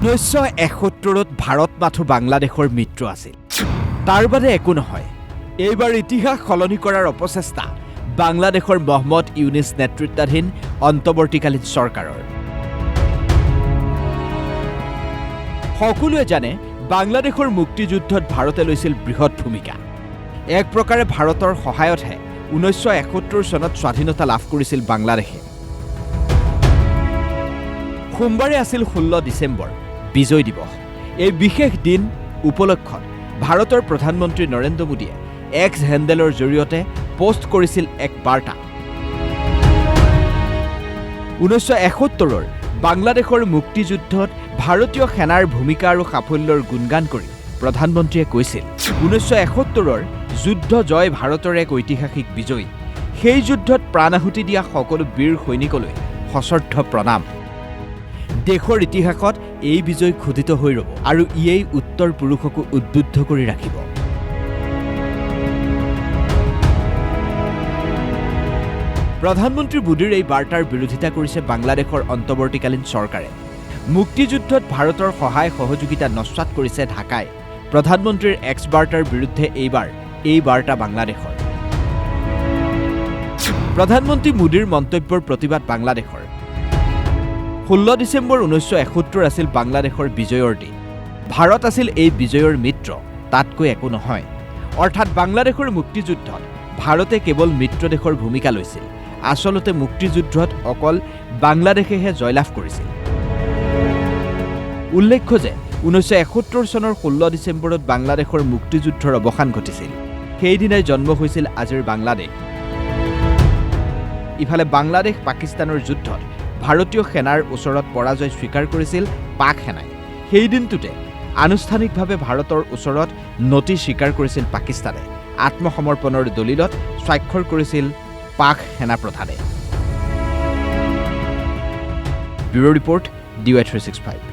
1971 ভাৰত মাথো বাংলাদেশৰ মিত্ৰ আছিল। তাৰ বাদে একো নহয়। এইবাৰ ইতিহাস সলনি কৰাৰ অপচেষ্টা বাংলাদেশৰ মহম্মদ ইউনিছ নেতৃত্বাধীন অন্তৱৰ্তীকালীন চৰকাৰৰ। সকলোৱে জানে বাংলাদেশৰ মুক্তিযুদ্ধত ভাৰতে লৈছিল বৃহৎ ভূমিকা। এক প্ৰকাৰে ভাৰতৰ সহায়তহে 1971 চনত স্বাধীনতা লাভ কৰিছিল বাংলাদেশে। সোমবাৰে আছিল 16 ডিচেম্বৰ, বিজয় দিৱস। এই বিশেষ দিন উপলক্ষত ভাৰতৰ প্ৰধানমন্ত্ৰী নৰেন্দ্ৰ মোদীয়ে এক্স হেণ্ডেলৰ জৰিয়তে পোষ্ট কৰিছিল এক বাৰ্তা। 1971 বাংলাদেশৰ মুক্তিযুদ্ধত ভাৰতীয় সেনাৰ ভূমিকা আৰু সাফল্যৰ গুণগান কৰি প্ৰধানমন্ত্ৰীয়ে কৈছিল, 1971 যুদ্ধ জয় ভাৰতৰ এক ঐতিহাসিক বিজয়। সেই যুদ্ধত প্ৰাণাহুতি দিয়া সকলো বীৰ সৈনিকলৈ সশ্ৰদ্ধ প্ৰণাম। দেশৰ ইতিহাসত এই বিজয় খোদিত হৈ ৰ'ব আৰু ইয়েই উত্তৰ পুৰুষকো উদ্বুদ্ধ কৰি ৰাখিব। প্ৰধানমন্ত্ৰী মোদীৰ এই বাৰ্তাৰ বিৰোধিতা কৰিছে বাংলাদেশৰ অন্তৱৰ্তীকালীন চৰকাৰে। মুক্তিযুদ্ধত ভাৰতৰ সহায় সহযোগিতা নস্বাত কৰিছে ঢাকাই। প্ৰধানমন্ত্ৰীৰ এক্স বাৰ্তাৰ বিৰুদ্ধে এইবাৰ এই বাৰ্তা বাংলাদেশৰ। প্ৰধানমন্ত্ৰী মোদীৰ মন্তব্যৰ প্ৰতিবাদ বাংলাদেশৰ। 16 ডিচেম্বৰ 1971 আছিল বাংলাদেশৰ বিজয়ৰ দিন। ভাৰত আছিল এই বিজয়ৰ মিত্ৰ, তাতকৈ একো নহয়। অৰ্থাৎ বাংলাদেশৰ মুক্তিযুদ্ধত ভাৰতে কেৱল মিত্ৰ দেশৰ ভূমিকা লৈছিল। আচলতে মুক্তিযুদ্ধত অকল বাংলাদেশেহে জয়লাভ কৰিছিল। উল্লেখ্য যে 1971 চনৰ 16 ডিচেম্বৰত বাংলাদেশৰ মুক্তিযুদ্ধৰ অৱসান ঘটিছিল। সেইদিনাই জন্ম হৈছিল আজিৰ বাংলাদেশ। ইফালে বাংলাদেশ পাকিস্তানৰ যুদ্ধত ভাৰতীয় সেনাৰ ওচৰত পৰাজয় স্বীকাৰ কৰিছিল পাক সেনাই। সেই দিনটোতে আনুষ্ঠানিকভাৱে ভাৰতৰ ওচৰত নতি স্বীকাৰ কৰিছিল পাকিস্তানে। আত্মসমৰ্পণৰ দলিলত স্বাক্ষৰ কৰিছিল পাক সেনাপ্ৰধানে। Bureau' report, DY365।